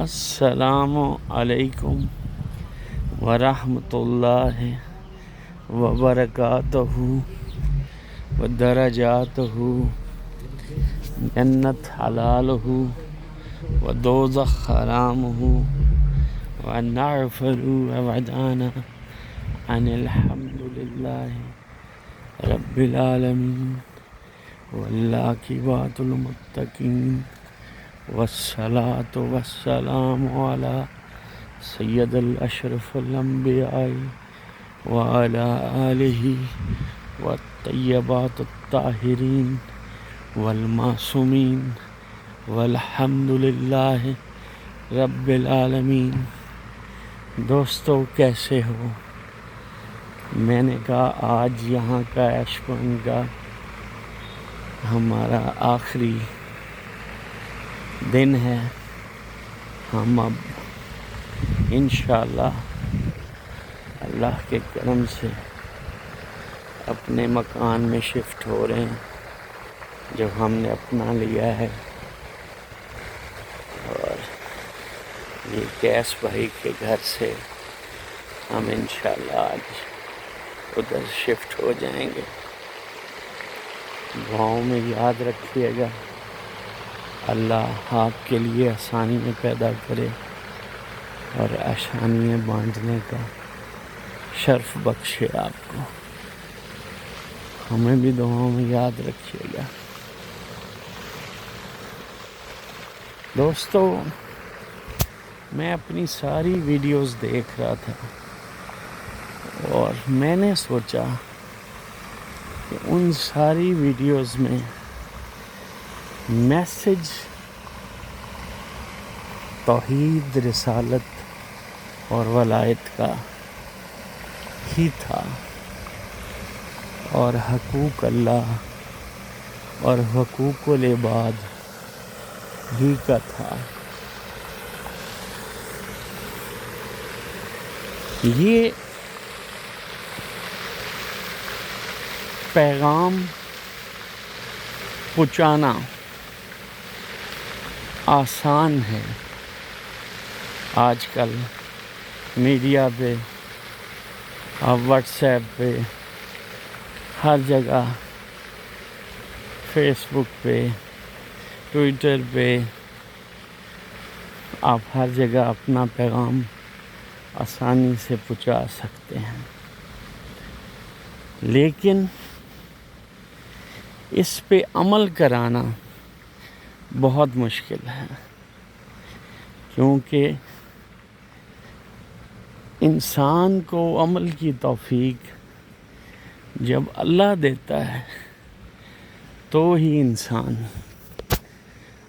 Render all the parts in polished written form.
السلام علیکم ورحمۃ اللہ وبرکاتہ ودرجاتہ جنت حلالہ ودوزخ حرامہ ونغفر وعدانا عن الحمد للہ رب العالمین والعاقبۃ للمتقین والصلاة والسلام علی سید الاشرف الانبیاء وعلی آلہ والطیبات الطاہرین والمعصومین والحمد للہ رب العالمین۔ دوستو کیسے ہو؟ میں نے کہا آج یہاں کا ایشپن کا ہمارا آخری دن ہے۔ ہم اب انشاءاللہ اللہ کے کرم سے اپنے مکان میں شفٹ ہو رہے ہیں جو ہم نے اپنا لیا ہے، اور یہ کیس بھائی کے گھر سے ہم انشاءاللہ آج ادھر شفٹ ہو جائیں گے۔ دعاؤں میں یاد رکھیے گا، اللہ آپ کے لیے آسانیاں پیدا کرے اور آسانیاں بانٹنے کا شرف بخشے آپ کو۔ ہمیں بھی دعاؤں میں یاد رکھیے گا۔ دوستو میں اپنی ساری ویڈیوز دیکھ رہا تھا اور میں نے سوچا کہ ان ساری ویڈیوز میں میسج توحید، رسالت اور ولایت کا ہی تھا، اور حقوق اللہ اور حقوق العباد ہی کا تھا۔ یہ پیغام پہنچانا آسان ہے۔ آج کل میڈیا پہ، واٹس ایپ پہ، ہر جگہ، فیس بک پہ، ٹویٹر پہ، آپ ہر جگہ اپنا پیغام آسانی سے پہنچا سکتے ہیں، لیکن اس پہ عمل کرانا بہت مشکل ہے، کیونکہ انسان کو عمل کی توفیق جب اللہ دیتا ہے تو ہی انسان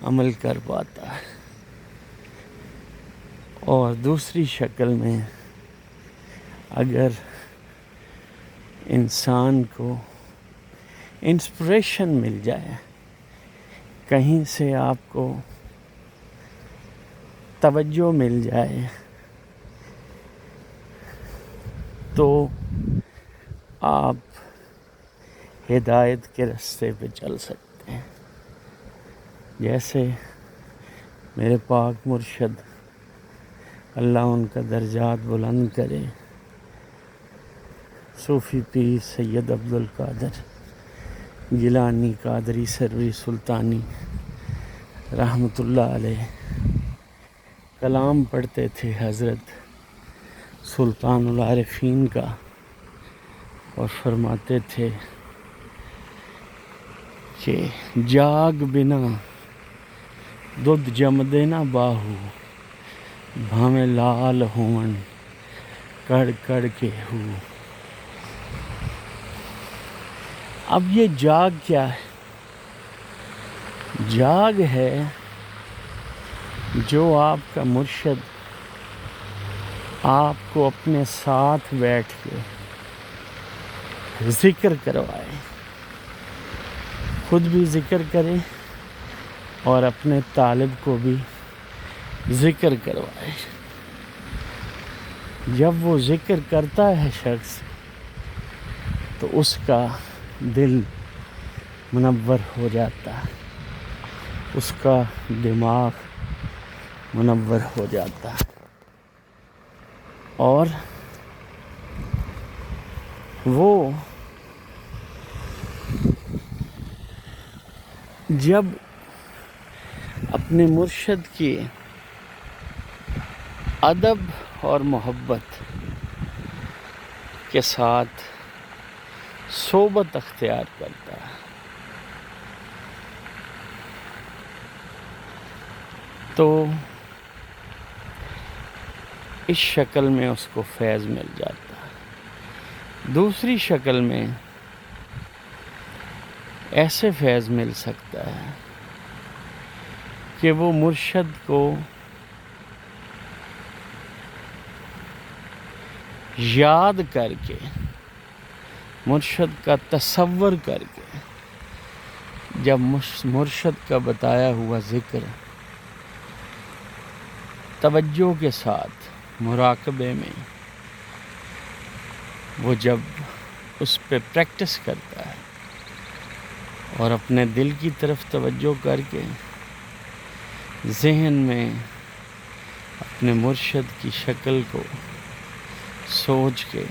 عمل کر پاتا ہے، اور دوسری شکل میں اگر انسان کو انسپریشن مل جائے، کہیں سے آپ کو توجہ مل جائے، تو آپ ہدایت کے راستے پہ چل سکتے ہیں۔ جیسے میرے پاک مرشد، اللہ ان کا درجات بلند کرے، صوفی پیر سید عبدالقادر جیلانی قادری سروی سلطانی رحمۃ اللہ علیہ کلام پڑھتے تھے حضرت سلطان العارفین کا، اور فرماتے تھے کہ جاگ بنا دودھ جمدے نہ باہو، بھاویں لال ہون کڑ کڑ کے ہو۔ اب یہ جاگ کیا ہے؟ جاگ ہے جو آپ کا مرشد آپ کو اپنے ساتھ بیٹھ کے ذکر کروائے، خود بھی ذکر کرے اور اپنے طالب کو بھی ذکر کروائے۔ جب وہ ذکر کرتا ہے شخص تو اس کا دل منور ہو جاتا ہے، اس کا دماغ منور ہو جاتا ہے. اور وہ جب اپنے مرشد کی ادب اور محبت کے ساتھ صحبت اختیار کرتا ہے تو اس شکل میں اس کو فیض مل جاتا ہے. دوسری شکل میں ایسے فیض مل سکتا ہے کہ وہ مرشد کو یاد کر کے، مرشد کا تصور کر کے، جب مرشد کا بتایا ہوا ذکر توجہ کے ساتھ مراقبے میں وہ جب اس پہ پریکٹس کرتا ہے اور اپنے دل کی طرف توجہ کر کے ذہن میں اپنے مرشد کی شکل کو سوچ کے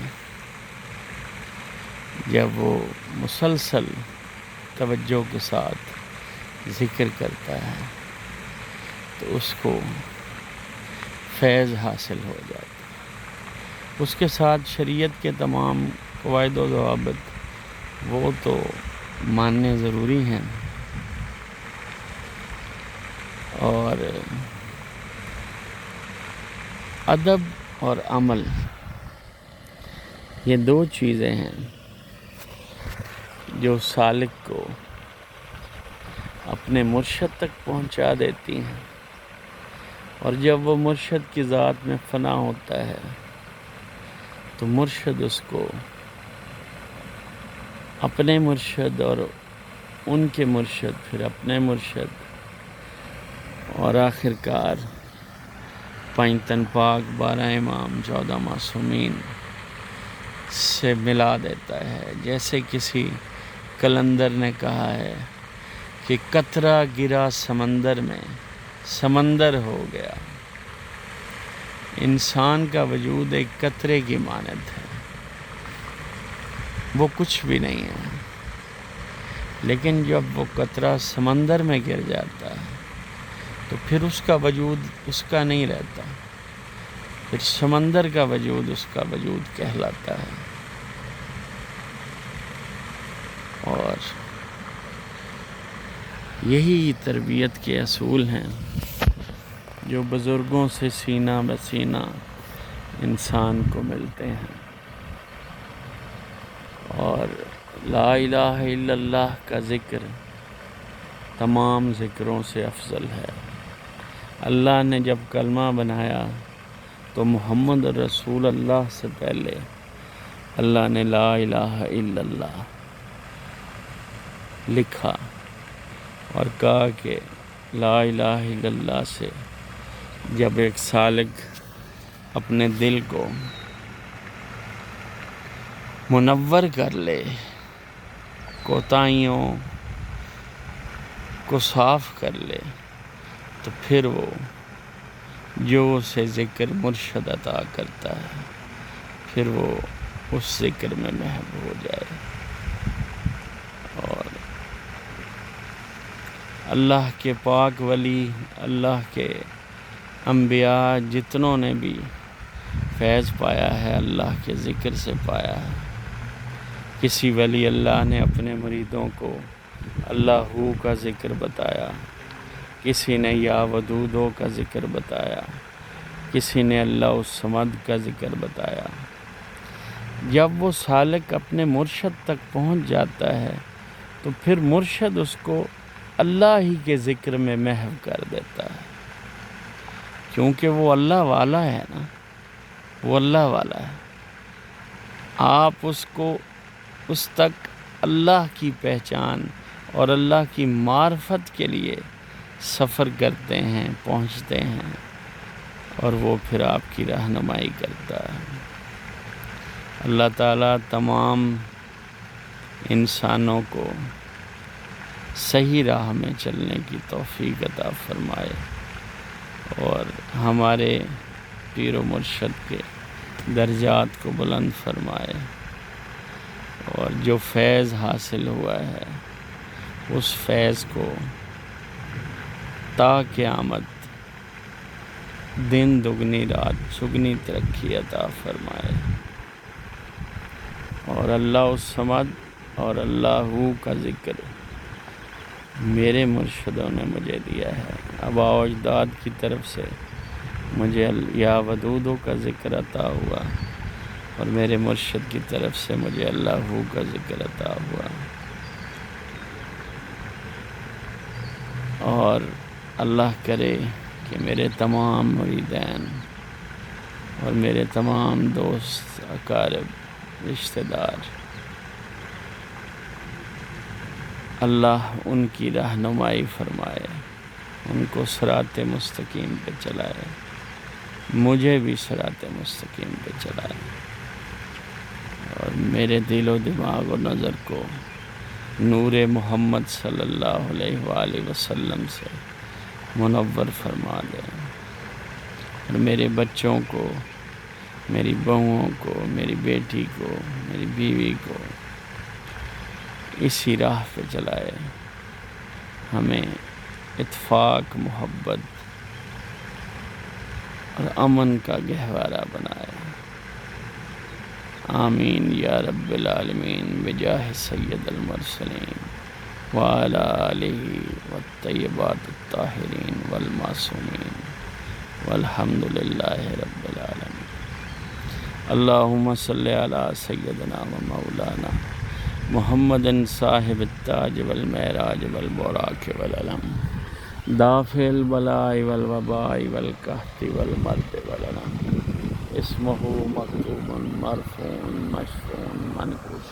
جب وہ مسلسل توجہ کے ساتھ ذکر کرتا ہے تو اس کو فیض حاصل ہو جاتا ہے. اس کے ساتھ شریعت کے تمام قواعد و ضوابط وہ تو ماننے ضروری ہیں، اور ادب اور عمل یہ دو چیزیں ہیں جو سالک کو اپنے مرشد تک پہنچا دیتی ہیں. اور جب وہ مرشد کی ذات میں فنا ہوتا ہے تو مرشد اس کو اپنے مرشد اور ان کے مرشد پھر اپنے مرشد اور آخر کار 5 تن پاک 12 امام 14 معصومین سے ملا دیتا ہے. جیسے کسی کلندر نے کہا ہے کہ قطرہ گرا سمندر میں سمندر ہو گیا. انسان کا وجود ایک قطرے کی مانند ہے، وہ کچھ بھی نہیں ہے، لیکن جب وہ قطرہ سمندر میں گر جاتا ہے تو پھر اس کا وجود اس کا نہیں رہتا، پھر سمندر کا وجود اس کا وجود کہلاتا ہے. اور یہی تربیت کے اصول ہیں جو بزرگوں سے سینہ بسینہ انسان کو ملتے ہیں. اور لا الہ الا اللہ کا ذکر تمام ذکروں سے افضل ہے. اللہ نے جب کلمہ بنایا تو محمد رسول اللہ سے پہلے اللہ نے لا الہ الا اللہ لکھا اور کہا کہ لا الہ الا اللہ سے جب ایک سالک اپنے دل کو منور کر لے، کوتاہیوں کو صاف کر لے، تو پھر وہ جو اسے ذکر مرشد عطا کرتا ہے پھر وہ اس ذکر میں محو ہو جائے. اور اللہ کے پاک ولی، اللہ کے انبیاء جتنوں نے بھی فیض پایا ہے اللہ کے ذکر سے پایا ہے. کسی ولی اللہ نے اپنے مریدوں کو اللہ کا ذکر بتایا، کسی نے یا ودودو کا ذکر بتایا، کسی نے اللہ الصمد کا ذکر بتایا. جب وہ سالک اپنے مرشد تک پہنچ جاتا ہے تو پھر مرشد اس کو اللہ ہی کے ذکر میں محو کر دیتا ہے، کیونکہ وہ اللہ والا ہے نا، وہ اللہ والا ہے. آپ اس کو اس تک اللہ کی پہچان اور اللہ کی معرفت کے لیے سفر کرتے ہیں، پہنچتے ہیں، اور وہ پھر آپ کی رہنمائی کرتا ہے. اللہ تعالیٰ تمام انسانوں کو صحیح راہ میں چلنے کی توفیق عطا فرمائے. اور ہمارے پیر و مرشد کے درجات کو بلند فرمائے، اور جو فیض حاصل ہوا ہے اس فیض کو تا قیامت دن دگنی رات چگنی ترقی عطا فرمائے۔ اور اللہ الصمد اور اللہ کا ذکر میرے مرشدوں نے مجھے دیا ہے، آباء و اجداد کی طرف سے مجھے یا ودودوں کا ذکر عطا ہوا، اور میرے مرشد کی طرف سے مجھے اللہ کا ذکر عطا ہوا۔ اور اللہ کرے کہ میرے تمام مریدین اور میرے تمام دوست اقارب رشتہ دار اللہ ان کی رہنمائی فرمائے، ان کو صراط مستقیم پہ چلائے، مجھے بھی صراط مستقیم پہ چلائے، اور میرے دل و دماغ و نظر کو نور محمد صلی اللہ علیہ وآلہ وسلم سے منور فرما دے، اور میرے بچوں کو، میری بہوؤں کو، میری بیٹی کو، میری بیوی کو اسی راہ پہ چلائے، ہمیں اتفاق، محبت اور امن کا گہوارہ بنائے۔ آمین یا رب العالمین بجاہ سید المرسلین وعلی آلہ والطیبات الطاہرین والمعصومین والحمد للہ رب العالمین۔ اللہم صلی علی سیدنا و مولانا محمد صاحب التاج والمعراج والبراق والعلم، دافع البلاء والوباء والقحط والمرض والعلم، اسمہ مکتوب مرفوع مشفوع منقوش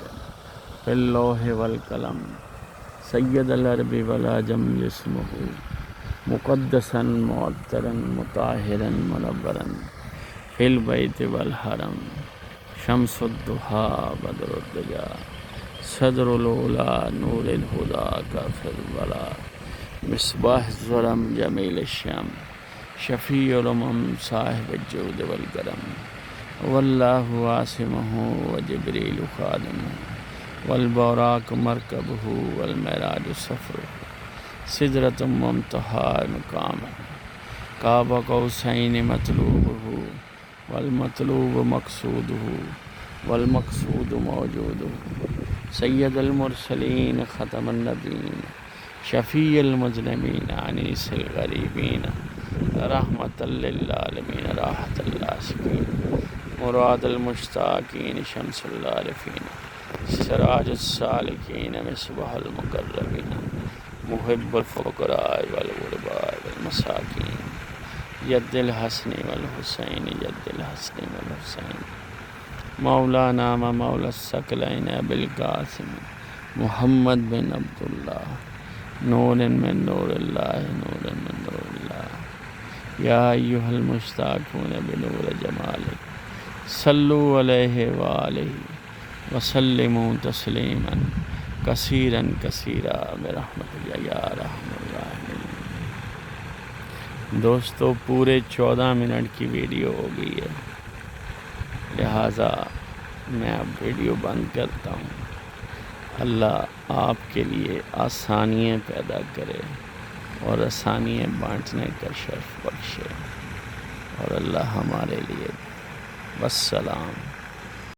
فی اللوح والقلم، سید العرب والعجم اسمہ مقدسا معطرا مطہرا منورا فی البیت والحرم، شمس الضحیٰ بدر الدجا، صدر العلا نور الہدا کافر البلا، مصباح الظلم جمیل الشام، شفیع الامم صاحب الجود والکرم، واللہ عاصمہ وجبریل خادمہ، والبراق مرکبہ والمعراج سفرہ، سدرۃ منتہا مقامہ، قاب قوسین مطلوبہ والمطلوب مقصودہ والمقصود موجودہ، سید المرسلین ختم النبیین، شفیع المذنبین انیس الغریبین، رحمۃ للعالمین راحت العاشقین، مراد المشتاقین شمس العارفین، سراج السالکین مصباح المقربین، محب الفقراء والغرباء والمساکین، ید الحسن والحسین ید الحسن والحسین، مولانا و مولا الثقلین ابی القاسم محمد بن عبداللہ، نور من نور اللہ نور من نور اللہ، یا ایہا المشتاقون بنور جمالک صلو علیہ وآلہ وسلموا تسلیما کثیرا کثیرا برحمتک یا ارحم الراحمین۔ دوستو پورے 14 منٹ کی ویڈیو ہو گئی ہے، لہٰذا میں اب ویڈیو بند کرتا ہوں۔ اللہ آپ کے لیے آسانیاں پیدا کرے اور آسانیاں بانٹنے کا شرف بخشے، اور اللہ ہمارے لیے والسلام۔